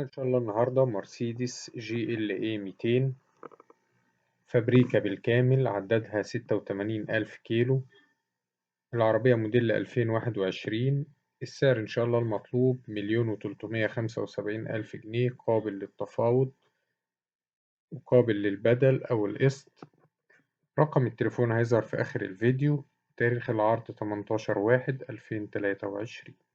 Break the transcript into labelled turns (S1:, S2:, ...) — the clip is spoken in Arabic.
S1: إن شاء الله النهاردة مرسيدس GLA 200 فابريكا بالكامل، عددها 86,000 كيلو. العربية موديل 2021. السعر إن شاء الله المطلوب 1,375,000 جنيه، قابل للتفاوض وقابل للبدل أو القسط. رقم التليفون هيظهر في آخر الفيديو. تاريخ العرض 18/1/2023.